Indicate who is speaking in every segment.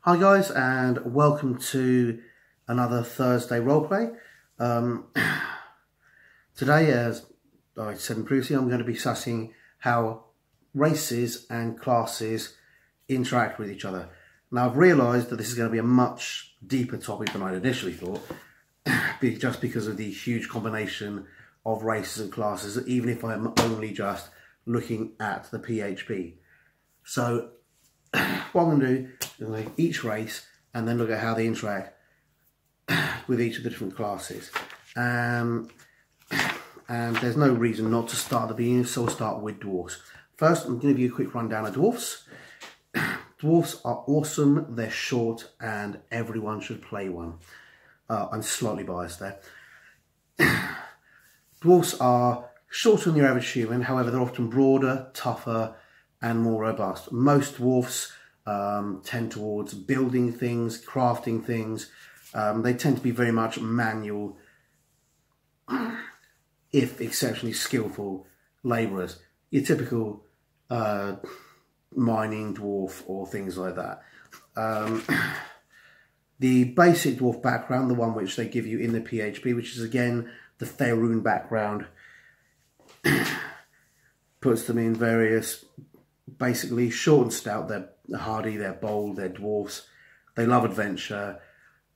Speaker 1: Hi guys, and welcome to another Thursday roleplay. Today, as I said previously, I'm going to be discussing how races and classes interact with each other. Now, I've realised that this is going to be a much deeper topic than I'd initially thought, just because of the huge combination of races and classes, even if I'm only just looking at the PHP. So what I'm going to do is look at each race and then look at how they interact with each of the different classes. And there's no reason not to start at the beginning, so we'll start with dwarves. First, I'm going to give you a quick rundown of dwarves. Dwarves are awesome, they're short, and everyone should play one. I'm slightly biased there. Dwarves are shorter than your average human, however they're often broader, tougher, and more robust. Most dwarfs tend towards building things, crafting things. They tend to be very much manual, if exceptionally skillful labourers. Your typical mining dwarf or things like that. The basic dwarf background, the one which they give you in the PHP, which is again the Faerun background, puts them in various, basically short and stout. They're hardy, they're bold, they're dwarfs. They love adventure,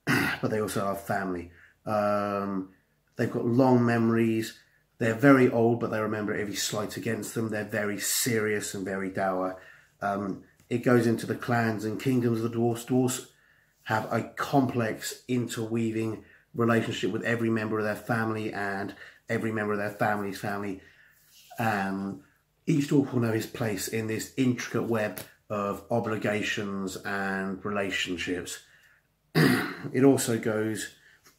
Speaker 1: but they also love family. They've got long memories. They're very old, but they remember every slight against them. They're very serious and very dour. It goes into the clans and kingdoms of the dwarfs. Dwarfs have a complex, interweaving relationship with every member of their family and every member of their family's family. Each dwarf will know his place in this intricate web of obligations and relationships. It also goes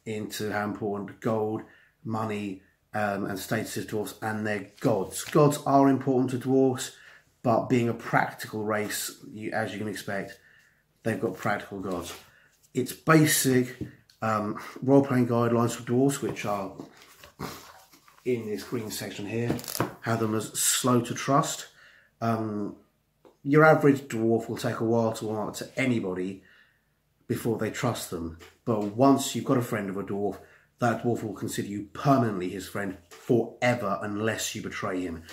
Speaker 1: into how important gold, money, and status is to dwarfs, and their gods. Gods are important to dwarfs, but being a practical race, as you can expect, they've got practical gods. It's basic role-playing guidelines for dwarfs, which are in this green section here. Have them as slow to trust. Your average dwarf will take a while to warm up to anybody before they trust them. But once you've got a friend of a dwarf, that dwarf will consider you permanently his friend forever unless you betray him.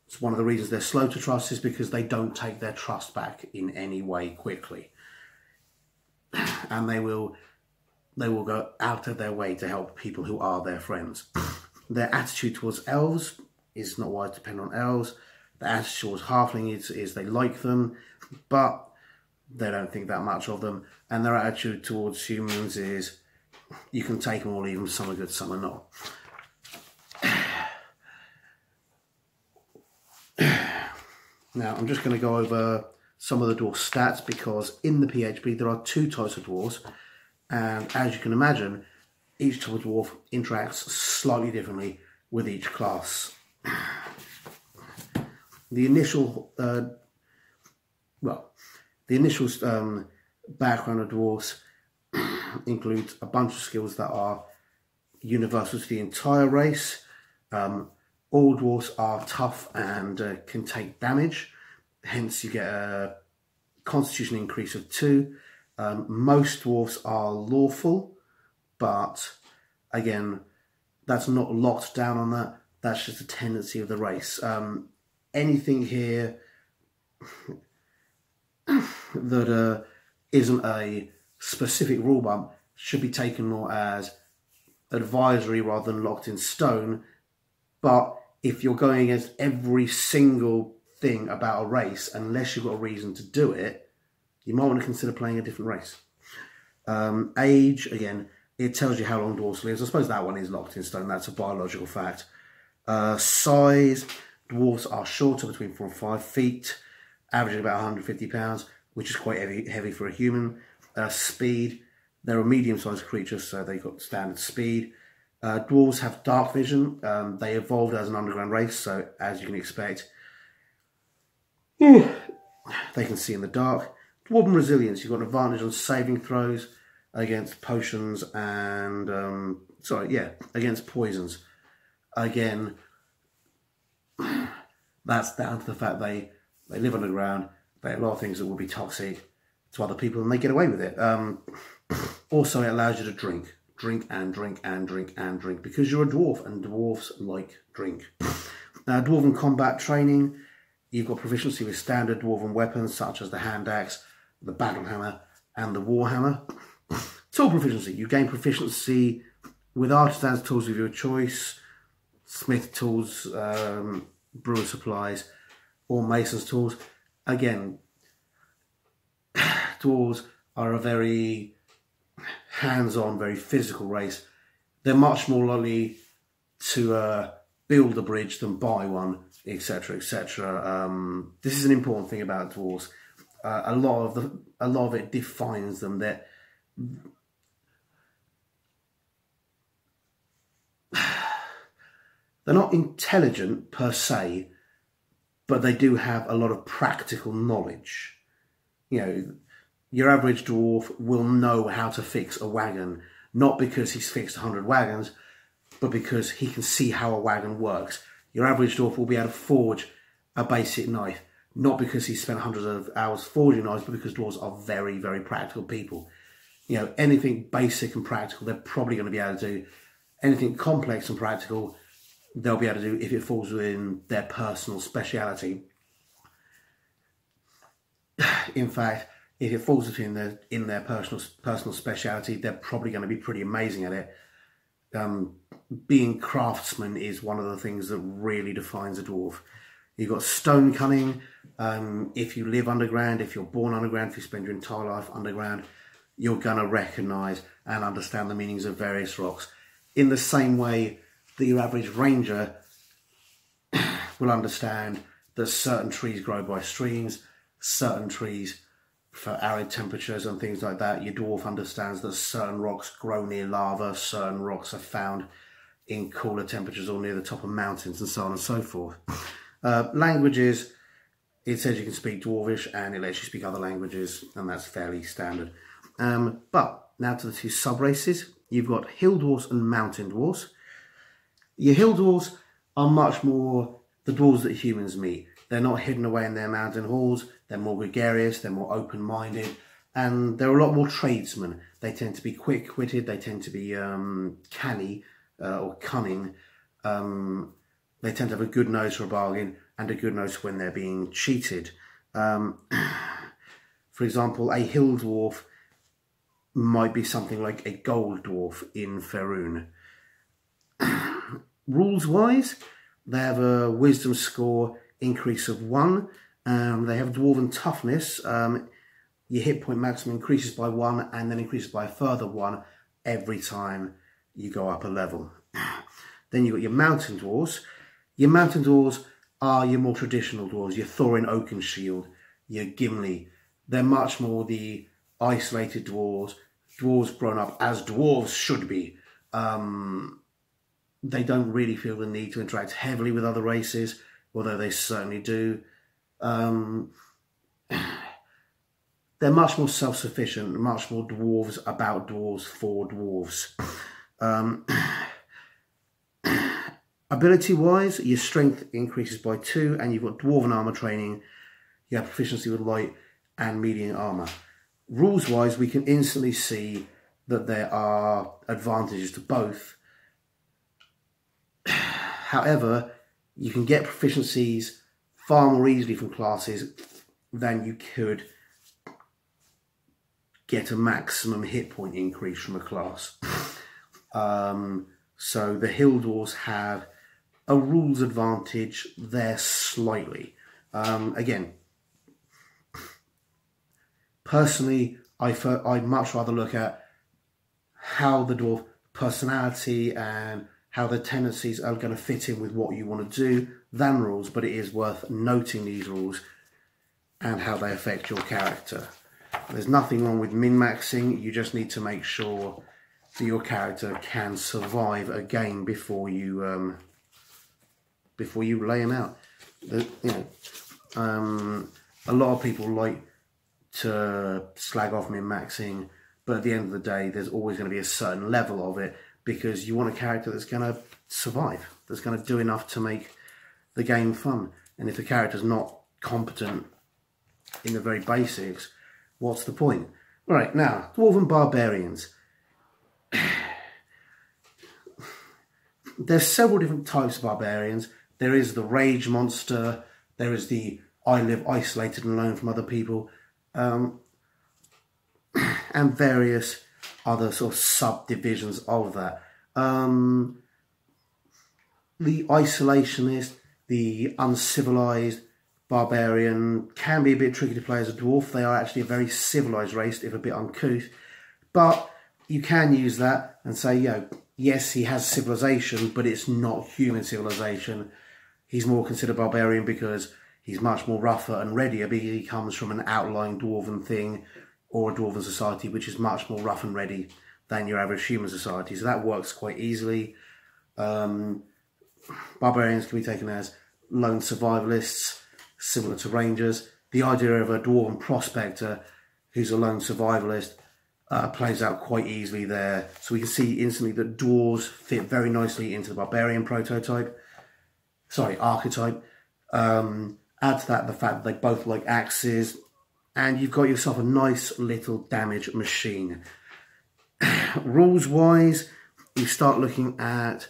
Speaker 1: It's one of the reasons they're slow to trust is because they don't take their trust back in any way quickly. And they will go out of their way to help people who are their friends. Their attitude towards elves is not wise to depend on elves. Their attitude towards halflings is they like them, but they don't think that much of them. And their attitude towards humans is you can take them or leave them, some are good, some are not. Now, I'm just going to go over some of the dwarf stats because in the PHP there are two types of dwarves. And as you can imagine, each type of dwarf interacts slightly differently with each class. The initial, background of dwarves includes a bunch of skills that are universal to the entire race. All dwarves are tough and can take damage, hence you get a constitution increase of 2. Most dwarves are lawful, but again, that's not locked down on that. That's just a tendency of the race. Anything here that isn't a specific rule bump should be taken more as advisory rather than locked in stone. But if you're going against every single thing about a race, unless you've got a reason to do it, you might want to consider playing a different race. Age, again, it tells you how long dwarves live. I suppose that one is locked in stone. That's a biological fact. Size, dwarves are shorter, between 4 and 5 feet, averaging about 150 pounds, which is quite heavy for a human. Speed, they're a medium-sized creature, so they've got standard speed. Dwarves have dark vision. They evolved as an underground race, so as you can expect, they can see in the dark. Dwarven resilience, you've got an advantage on saving throws against potions and, against poisons. Again, that's down to the fact they live underground. They have a lot of things that will be toxic. to other people and they get away with it. Also, it allows you to drink and drink and drink and drink because you're a dwarf and dwarves like drink. Dwarven combat training, you've got proficiency with standard dwarven weapons such as the hand axe, the battle hammer and the war hammer. Tool proficiency, you gain proficiency with artisan's tools of your choice, smith tools, brewer supplies or mason's tools. Again, dwarves are a very hands-on, very physical race. They're much more likely to build a bridge than buy one, etc., etc. This is an important thing about dwarves. A lot of it defines them. That they're not intelligent per se, but they do have a lot of practical knowledge. You know, your average dwarf will know how to fix a wagon, not because he's fixed 100 wagons, but because he can see how a wagon works. Your average dwarf will be able to forge a basic knife, not because he's spent hundreds of hours forging knives, but because dwarves are very, very practical people. You know, anything basic and practical, they're probably going to be able to do. Anything complex and practical, they'll be able to do if it falls within their personal speciality. In fact, if it falls within their personal speciality, they're probably going to be pretty amazing at it. Being craftsman is one of the things that really defines a dwarf. You've got stone cunning. If you live underground, if you're born underground, if you spend your entire life underground, you're going to recognise and understand the meanings of various rocks. In the same way that your average ranger will understand that certain trees grow by streams, certain trees for arid temperatures and things like that. Your dwarf understands that certain rocks grow near lava, certain rocks are found in cooler temperatures or near the top of mountains, and so on and so forth. Languages, it says you can speak Dwarvish and it lets you speak other languages, and that's fairly standard. But now to the two sub-races. You've got hill dwarves and mountain dwarves. Your hill dwarves are much more the dwarves that humans meet. They're not hidden away in their mountain halls. They're more gregarious, they're more open-minded, and they're a lot more tradesmen. They tend to be quick-witted, they tend to be canny or cunning. They tend to have a good nose for a bargain and a good nose when they're being cheated. For example, a hill dwarf might be something like a gold dwarf in Faerun. Rules-wise, they have a wisdom score increase of 1. They have dwarven toughness. Your hit point maximum increases by 1 and then increases by a further 1 every time you go up a level. Then you've got your mountain dwarves. Your mountain dwarves are your more traditional dwarves. Your Thorin Oakenshield, your Gimli. They're much more the isolated dwarves. Dwarves grown up as dwarves should be. They don't really feel the need to interact heavily with other races, although they certainly do. They're much more self-sufficient, much more dwarves about dwarves for dwarves. Ability-wise, your strength increases by 2, and you've got dwarven armour training. You have proficiency with light and medium armour. Rules-wise, we can instantly see that there are advantages to both. However, you can get proficiencies far more easily from classes than you could get a maximum hit point increase from a class. So the hill dwarves have a rules advantage there slightly. Again, personally, I'd much rather look at how the dwarf personality and how their tendencies are going to fit in with what you want to do than rules, but it is worth noting these rules and how they affect your character. There's nothing wrong with min-maxing. You just need to make sure that your character can survive a game before you lay him out. A lot of people like to slag off min-maxing, but at the end of the day, there's always going to be a certain level of it, because you want a character that's going to survive, that's going to do enough to make the game fun. And if the character's not competent in the very basics, What's the point? Right, now, Dwarven Barbarians. There's several different types of barbarians. There is the Rage Monster. There is the I live isolated and alone from other people. And various other sort of subdivisions of that. The isolationist, the uncivilized barbarian can be a bit tricky to play as a dwarf. They are actually a very civilized race, if a bit uncouth. But you can use that and say, yes, he has civilization, but it's not human civilization. He's more considered barbarian because he's much more rougher and readier, because he comes from an outlying dwarven thing or a dwarven society which is much more rough and ready than your average human society. So that works quite easily. Barbarians can be taken as lone survivalists, similar to rangers. The idea of a dwarven prospector who's a lone survivalist plays out quite easily there. So we can see instantly that dwarves fit very nicely into the barbarian archetype. Add to that the fact that they both like axes, and you've got yourself a nice little damage machine. Rules wise, you start looking at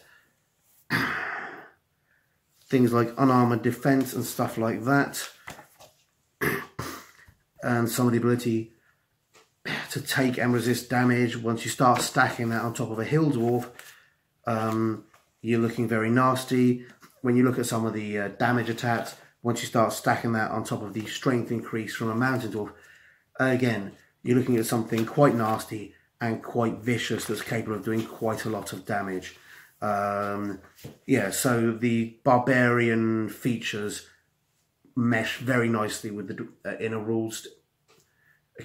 Speaker 1: things like unarmored defense and stuff like that, and some of the ability to take and resist damage. Once you start stacking that on top of a hill dwarf, you're looking very nasty. When you look at some of the damage attacks, once you start stacking that on top of the strength increase from a mountain dwarf, again, you're looking at something quite nasty and quite vicious that's capable of doing quite a lot of damage. Yeah, so the barbarian features mesh very nicely with the inner rules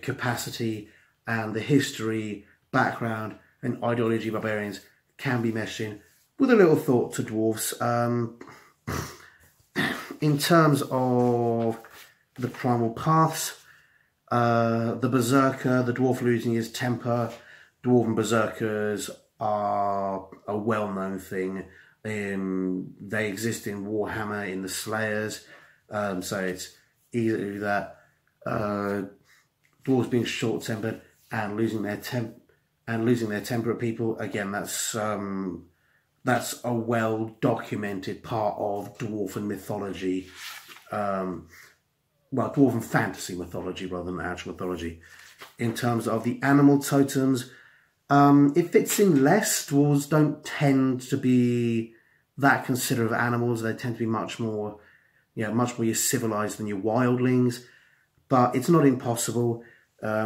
Speaker 1: capacity, and the history, background and ideology of barbarians can be meshed in with a little thought to dwarves. In terms of the primal paths, the berserker, the dwarf losing his temper, dwarven berserkers are a well-known thing. They exist in Warhammer, in the Slayers, so it's easy to do that. Dwarves being short-tempered and losing their temper at people, again, that's a well-documented part of dwarven mythology. Well, dwarven fantasy mythology rather than actual mythology. In terms of the animal totems, it fits in less. Dwarves don't tend to be that considerate of animals. They tend to be much more civilized than your wildlings. But it's not impossible. I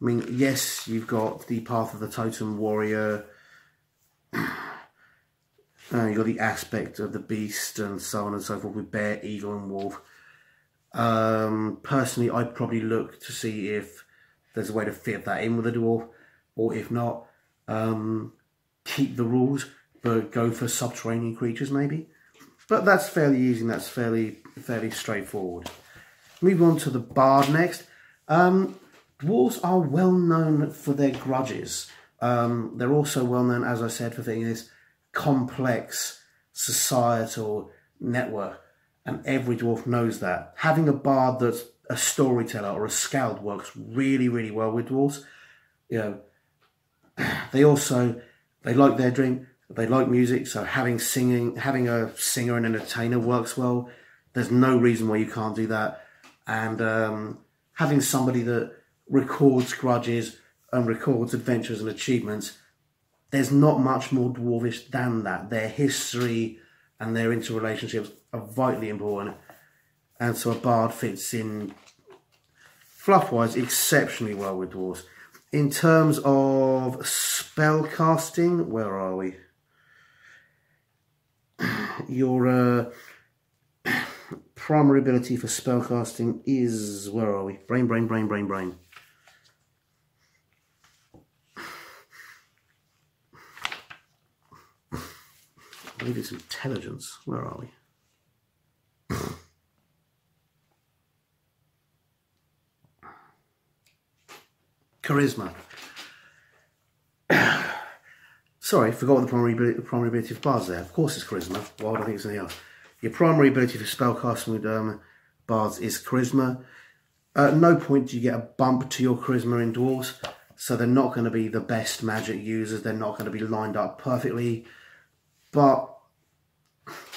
Speaker 1: mean, yes, you've got the Path of the Totem Warrior. You've got the aspect of the beast and so on and so forth with bear, eagle and wolf. Personally, I'd probably look to see if there's a way to fit that in with a dwarf, or if not, keep the rules but go for subterranean creatures maybe. But that's fairly easy and that's fairly straightforward. Move on to the bard next. Dwarves are well known for their grudges. They're also well known, as I said, for this complex societal network, and every dwarf knows that. Having a bard that's a storyteller or a skald works really, really well with dwarves. They like their drink, they like music, so having a singer and entertainer works well. There's no reason why you can't do that. And having somebody that records grudges and records adventures and achievements, there's not much more dwarvish than that. Their history and their interrelationships are vitally important, and so a bard fits in fluff-wise exceptionally well with dwarves. In terms of spell casting, where are we? Your primary ability for spellcasting is, where are we? Brain. I believe it's intelligence. Where are we? Charisma. Sorry, forgot what the primary ability of bards there. Of course it's charisma. Why would I think it's anything else? Your primary ability for spellcasting would bards is charisma. At no point do you get a bump to your charisma in dwarves, so they're not going to be the best magic users. They're not going to be lined up perfectly, but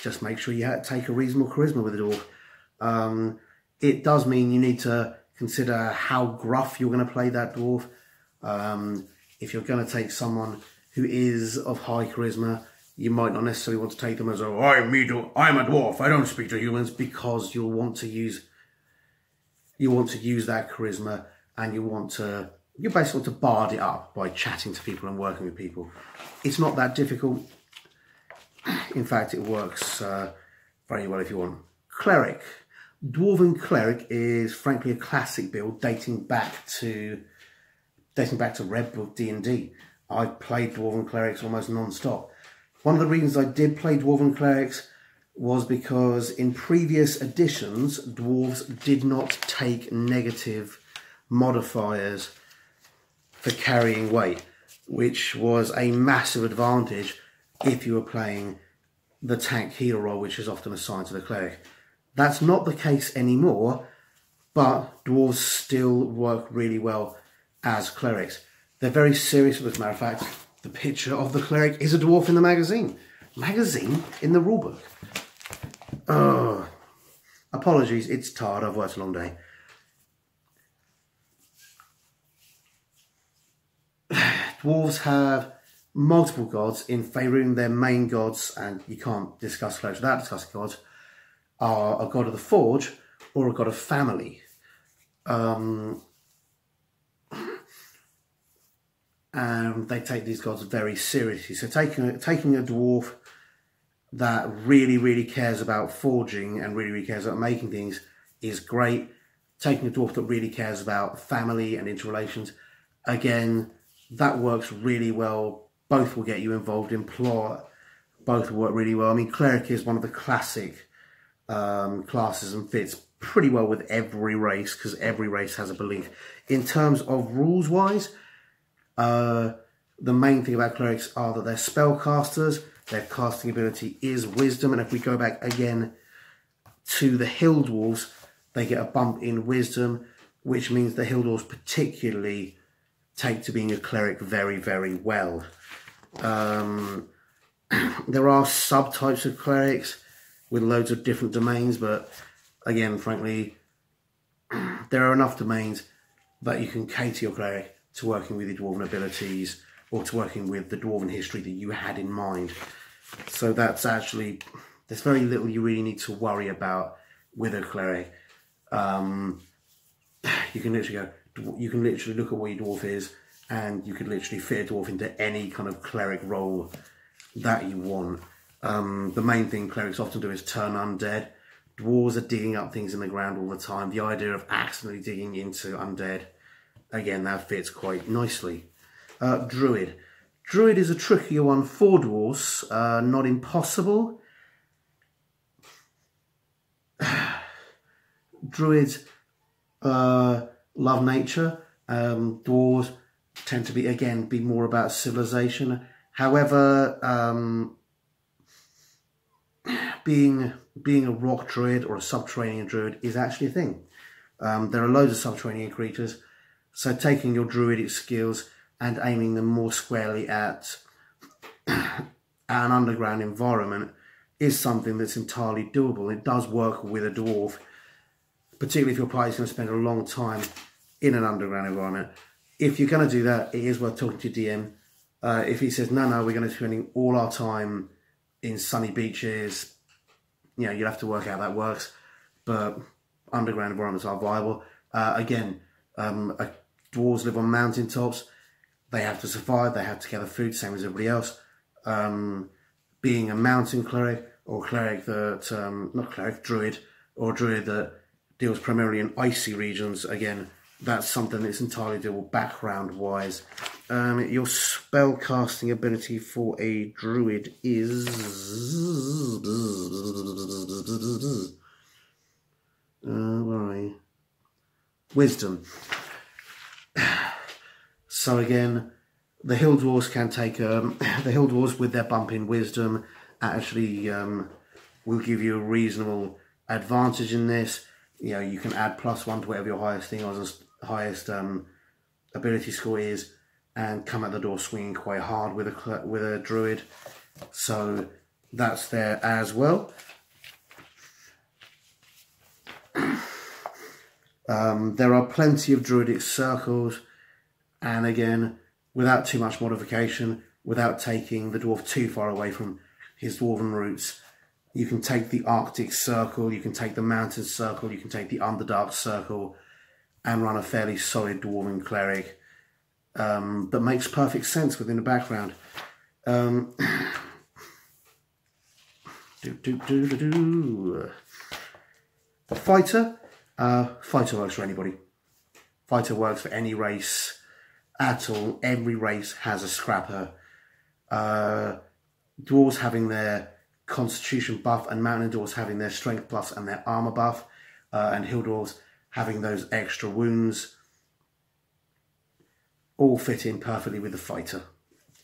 Speaker 1: just make sure you take a reasonable charisma with a dwarf. It does mean you need to consider how gruff you're going to play that dwarf. If you're going to take someone who is of high charisma, you might not necessarily want to take them as I'm a dwarf, I don't speak to humans, because you'll want to use that charisma, and you basically want to bard it up by chatting to people and working with people. It's not that difficult. In fact, it works very well if you want. Cleric. Dwarven Cleric is frankly a classic build dating back to Red Book D&D. I played Dwarven Clerics almost non-stop. One of the reasons I did play Dwarven Clerics was because in previous editions, dwarves did not take negative modifiers for carrying weight, which was a massive advantage if you were playing the tank healer role, which is often assigned to the cleric. That's not the case anymore, but dwarves still work really well as clerics. They're very serious. As a matter of fact, the picture of the cleric is a dwarf in the magazine. Magazine in the rulebook. Oh, apologies, it's tired. I've worked a long day. Dwarves have multiple gods in favouring their main gods, and you can't discuss clerics without discussing gods, are a god of the forge or a god of family. And they take these gods very seriously. So taking a dwarf that really cares about forging and really cares about making things is great. Taking a dwarf that really cares about family and interrelations, again, that works really well. Both will get you involved in plot. Both will work really well. I mean, cleric is one of the classic classes and fits pretty well with every race, because every race has a belief. In terms of rules wise, the main thing about clerics are that they're spellcasters. Their casting ability is wisdom, and if we go back again to the hill dwarves, they get a bump in wisdom, which means the hill dwarves particularly take to being a cleric very well. There are subtypes of clerics with loads of different domains, but again, frankly, there are enough domains that you can cater your cleric to working with your dwarven abilities or to working with the dwarven history that you had in mind. So there's very little you really need to worry about with a cleric. You can literally look at what your dwarf is, and you could literally fit a dwarf into any kind of cleric role that you want. The main thing clerics often do is turn undead. Dwarves are digging up things in the ground all the time. The idea of accidentally digging into undead, again, that fits quite nicely. Druid. Druid is a trickier one for dwarves, not impossible. Druids love nature. Dwarves tend to be more about civilization. However, being a rock druid or a subterranean druid is actually a thing. There are loads of subterranean creatures, so taking your druidic skills and aiming them more squarely at an underground environment is something that's entirely doable. It does work with a dwarf, particularly if your party's going to spend a long time in an underground environment. If you're going to do that, it is worth talking to your DM. If he says, no, we're going to be spending all our time in sunny beaches, you'll have to work out how that works. But underground environments are viable. Dwarves live on mountaintops. They have to survive. They have to gather food, same as everybody else. Being a mountain cleric or cleric that, druid, or druid that deals primarily in icy regions, again, that's something that's entirely doable background-wise. Your spell casting ability for a druid is where are we? Wisdom. So again, the hill dwarves can take the hill dwarves with their bump in wisdom actually will give you a reasonable advantage in this. You know, you can add +1 to whatever your highest thing or highest ability score is, and come out the door swinging quite hard with a druid. So that's there as well. There are plenty of druidic circles, and again, without too much modification, without taking the dwarf too far away from his dwarven roots, you can take the Arctic circle, you can take the mountain circle, you can take the Underdark circle, and run a fairly solid dwarven cleric that makes perfect sense within the background. Fighter. Fighter works for anybody. Fighter works for any race at all. Every race has a scrapper. Dwarves having their constitution buff, and mountain dwarves having their strength plus and their armor buff, and hill dwarves having those extra wounds, all fit in perfectly with the fighter.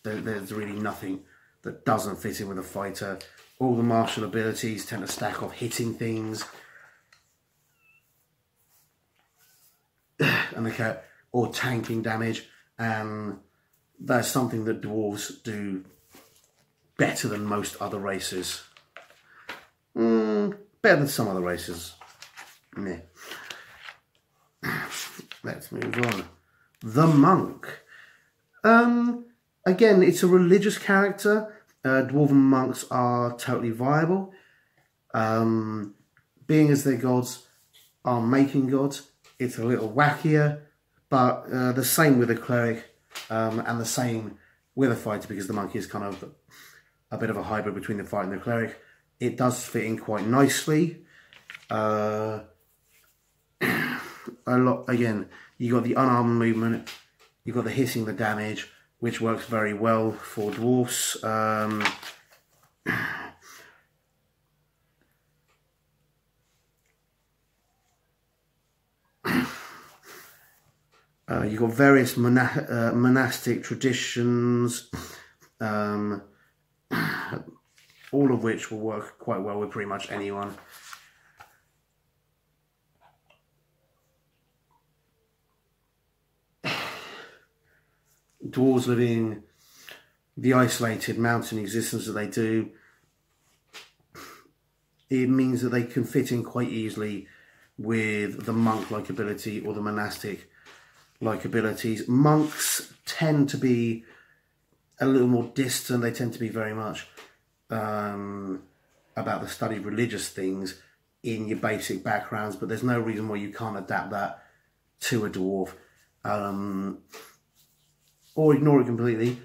Speaker 1: There's really nothing that doesn't fit in with a fighter. All the martial abilities tend to stack off hitting things, and or tanking damage, and that's something that dwarves do better than most other races. Better than some other races. Meh. Let's move on. The monk. Again, it's a religious character. Dwarven monks are totally viable. Being as they're gods, are making gods. It's a little wackier, but the same with a cleric, and the same with a fighter, because the monk is kind of a bit of a hybrid between the fighter and the cleric. It does fit in quite nicely. Again, you got the unarmed movement, you got the hitting, the damage, which works very well for dwarfs. You've got various monastic traditions, all of which will work quite well with pretty much anyone. Dwarves living the isolated mountain existence that they do, it means that they can fit in quite easily with the monk-like ability or the monastic-like abilities. Monks tend to be a little more distant. They tend to be very much about the study of religious things in your basic backgrounds, but there's no reason why you can't adapt that to a dwarf. Or ignore it completely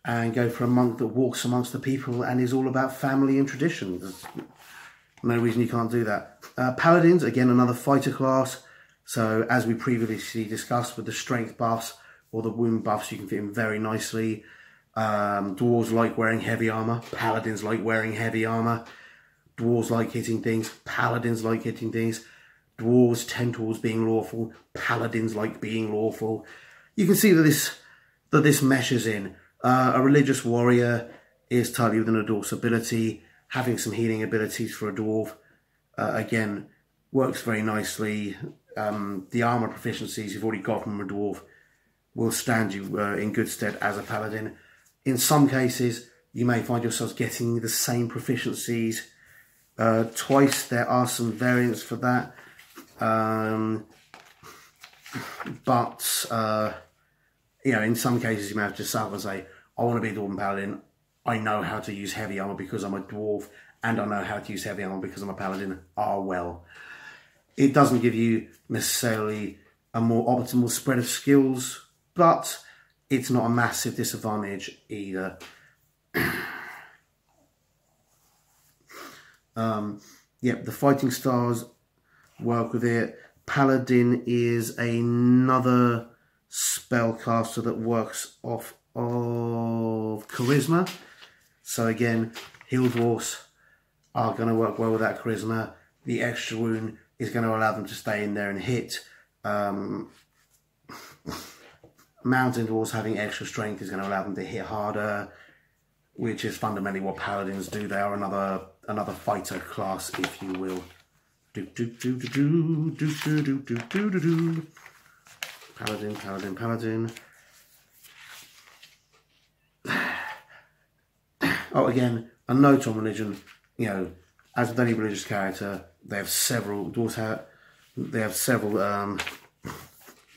Speaker 1: and go for a monk that walks amongst the people and is all about family and tradition. There's no reason you can't do that. Paladins, again, another fighter class. So as we previously discussed, with the strength buffs or the wound buffs, you can fit in very nicely. Dwarves like wearing heavy armor. Paladins like wearing heavy armor. Dwarves like hitting things. Paladins like hitting things. Dwarves tend towards being lawful. Paladins like being lawful. You can see that this meshes in. A religious warrior is totally within a dwarf's ability. Having some healing abilities for a dwarf, again, works very nicely. The armor proficiencies you've already got from a dwarf will stand you in good stead as a paladin. In some cases, you may find yourselves getting the same proficiencies twice. There are some variants for that. You know, in some cases you may have to start and say, I want to be a dwarven paladin. I know how to use heavy armor because I'm a dwarf, and I know how to use heavy armor because I'm a paladin. Well, it doesn't give you necessarily a more optimal spread of skills, but it's not a massive disadvantage either. Yep, the fighting stars work with it. Paladin is another spellcaster that works off of charisma. So again, hill dwarfs are going to work well with that charisma. The extra wound is going to allow them to stay in there and hit. Mountain dwarves having extra strength is going to allow them to hit harder, which is fundamentally what paladins do. They are another fighter class, if you will. Paladin, paladin, paladin. Oh, again, a note on religion. You know, as with any religious character, they have several oaths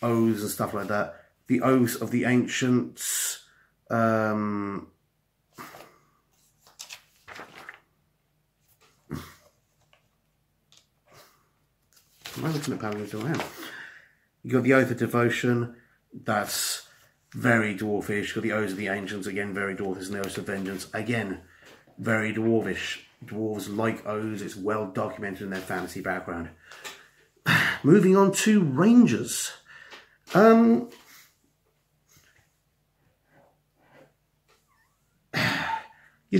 Speaker 1: and stuff like that. The oaths of the ancients. Am I looking at paladins around? You got the oath of devotion. That's very dwarfish. Got the oaths of the ancients, again very dwarfish, and the oaths of vengeance, again very dwarvish. Dwarves like oaths. It's well documented in their fantasy background. Moving on to rangers. Your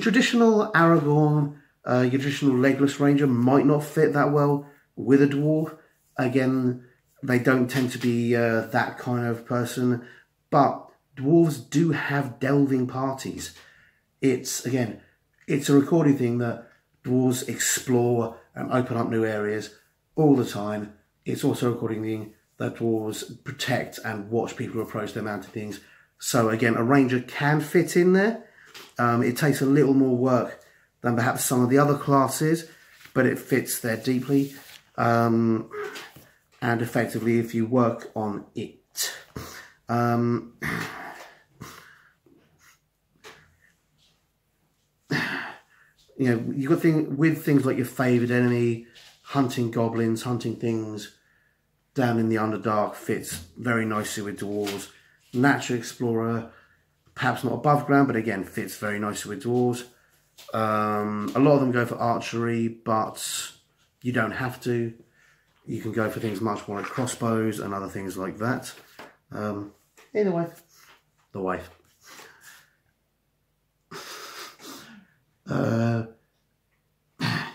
Speaker 1: traditional Aragorn, your traditional legless ranger might not fit that well with a dwarf. Again, they don't tend to be that kind of person, but dwarves do have delving parties. It's a recorded thing that dwarves explore and open up new areas all the time. It's also a recording thing that dwarves protect and watch people approach their mounted things. So again, a ranger can fit in there. It takes a little more work than perhaps some of the other classes, but it fits there deeply. And effectively, if you work on it. You know, you've got with things like your favoured enemy, hunting goblins, hunting things down in the Underdark fits very nicely with dwarves. Natural explorer, perhaps not above ground, but again fits very nicely with dwarves. A lot of them go for archery, but you don't have to. You can go for things much more like crossbows and other things like that. Either way, the wife.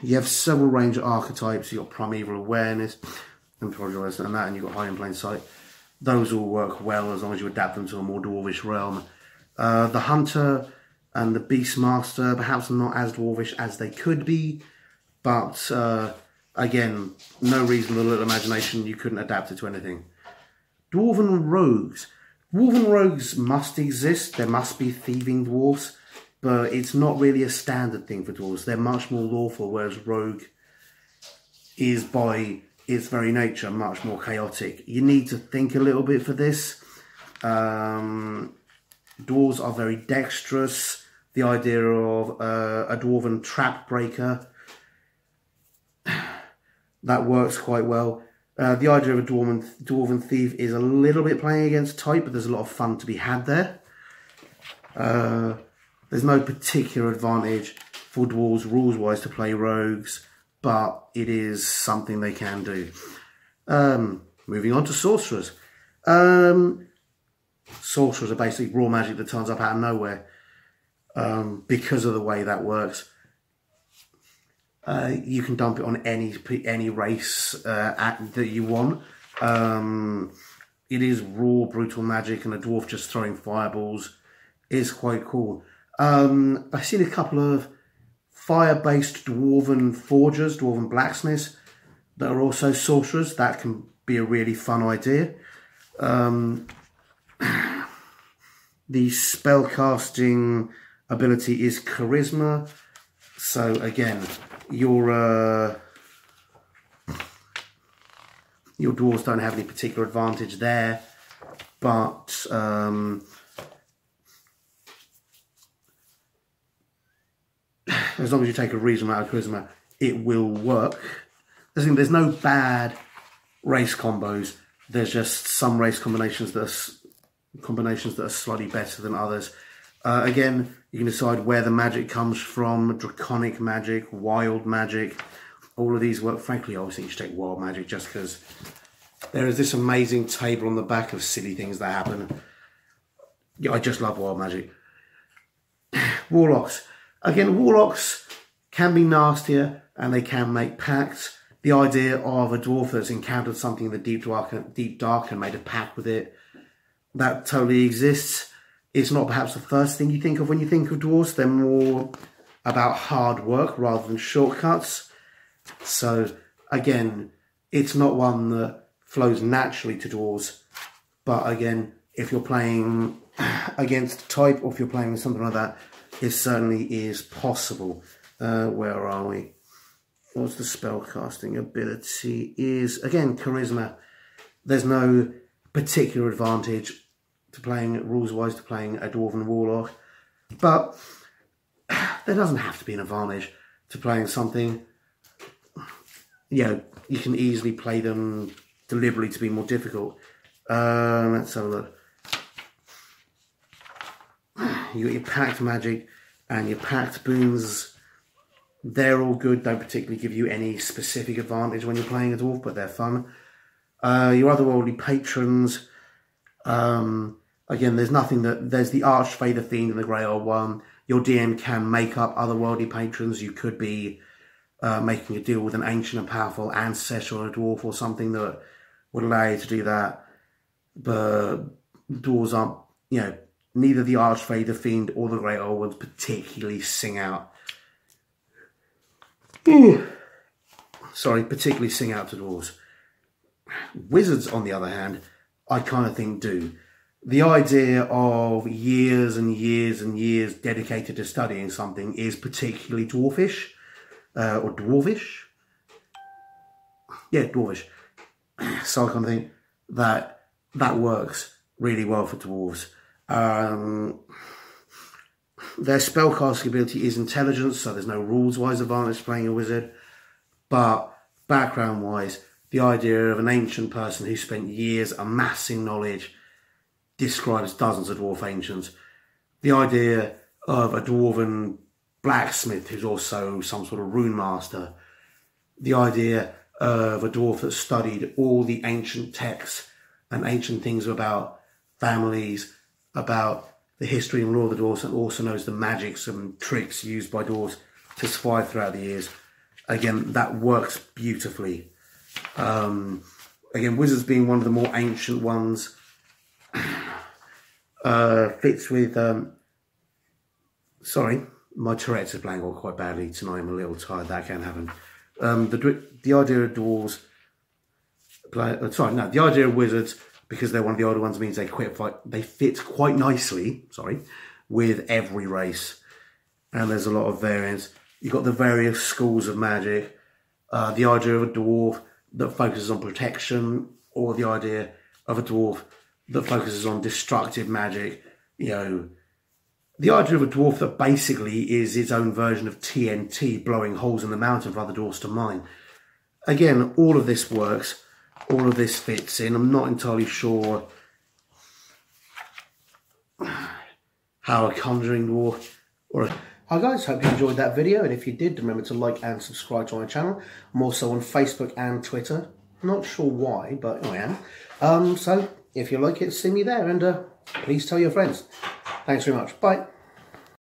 Speaker 1: You have several ranger archetypes. You've got primeval awareness and that, and you've got hide in plain sight. Those all work well as long as you adapt them to a more dwarvish realm. The hunter and the beastmaster, perhaps not as dwarvish as they could be, but again, no reasonable little imagination you couldn't adapt it to anything. Dwarven rogues. Dwarven rogues must exist. There must be thieving dwarves, but it's not really a standard thing for dwarves. They're much more lawful, whereas rogue is by its very nature much more chaotic. You need to think a little bit for this. Dwarves are very dexterous. The idea of a dwarven trap breaker, that works quite well. The idea of a dwarven thief is a little bit playing against type, but there's a lot of fun to be had there. There's no particular advantage for dwarves rules-wise to play rogues, but it is something they can do. Moving on to sorcerers. Sorcerers are basically raw magic that turns up out of nowhere. Because of the way that works, you can dump it on any race that you want. It is raw, brutal magic, and a dwarf just throwing fireballs is quite cool. I've seen a couple of fire-based dwarven forgers, dwarven blacksmiths, that are also sorcerers. That can be a really fun idea. The spellcasting ability is charisma. So again, your dwarves don't have any particular advantage there, but as long as you take a reasonable amount of charisma, it will work. There's no bad race combos. There's just some race combinations that are slightly better than others. Again, you can decide where the magic comes from. Draconic magic, wild magic, all of these work. Frankly, I always think you should take wild magic just because there is this amazing table on the back of silly things that happen. Yeah, I just love wild magic. Warlocks. Again, warlocks can be nastier and they can make pacts. The idea of a dwarf that's encountered something in the deep dark and made a pact with it, that totally exists. It's not perhaps the first thing you think of when you think of dwarves. They're more about hard work rather than shortcuts. So again, it's not one that flows naturally to dwarves. But again, if you're playing against type, or if you're playing with something like that, it certainly is possible. Where are we? What's the spellcasting ability? Is, again, charisma. There's no particular advantage to playing, rules-wise, to playing a Dwarven Warlock. But there doesn't have to be an advantage to playing something. You know, you can easily play them deliberately to be more difficult. Let's have a look. You got your packed magic and your packed boons. They're all good. Don't particularly give you any specific advantage when you're playing a dwarf, but they're fun. Your otherworldly patrons. Again, there's nothing that... There's the Archfey, the Fiend, and the Grey Old One. Your DM can make up otherworldly patrons. You could be making a deal with an ancient and powerful ancestor or a dwarf or something that would allow you to do that. But dwarves aren't, you know, neither the Archfey, the Fiend, or the Grey Old Ones particularly sing out. Sorry, particularly sing out to dwarves. Wizards, on the other hand, I kind of think do. The idea of years and years and years dedicated to studying something is particularly dwarfish, or dwarvish. Yeah, dwarvish. So I kind of think that that works really well for dwarves. Their spellcasting ability is intelligence, so there's no rules-wise advantage to playing a wizard. But background-wise, the idea of an ancient person who spent years amassing knowledge describes dozens of dwarf ancients. The idea of a dwarven blacksmith who's also some sort of rune master. The idea of a dwarf that studied all the ancient texts and ancient things about families, about the history and lore of the dwarves, and also knows the magics and tricks used by dwarves to survive throughout the years. Again, that works beautifully. Again, wizards being one of the more ancient ones, fits with... sorry, my Tourette's is playing quite badly tonight. I'm a little tired. That can happen. The idea of dwarves... the idea of wizards, because they're one of the older ones, means they fit quite nicely, with every race. And there's a lot of variance. You've got the various schools of magic. The idea of a dwarf that focuses on protection, or the idea of a dwarf that focuses on destructive magic. You know, the idea of a dwarf that basically is its own version of TNT, blowing holes in the mountain for other dwarves to mine. Again, all of this works. All of this fits in. I'm not entirely sure how a conjuring dwarf or a... Hi guys, hope you enjoyed that video, and if you did, remember to like and subscribe to my channel. I'm also on Facebook and Twitter. I'm not sure why, but I am. So if you like it, see me there, and please tell your friends. Thanks very much. Bye.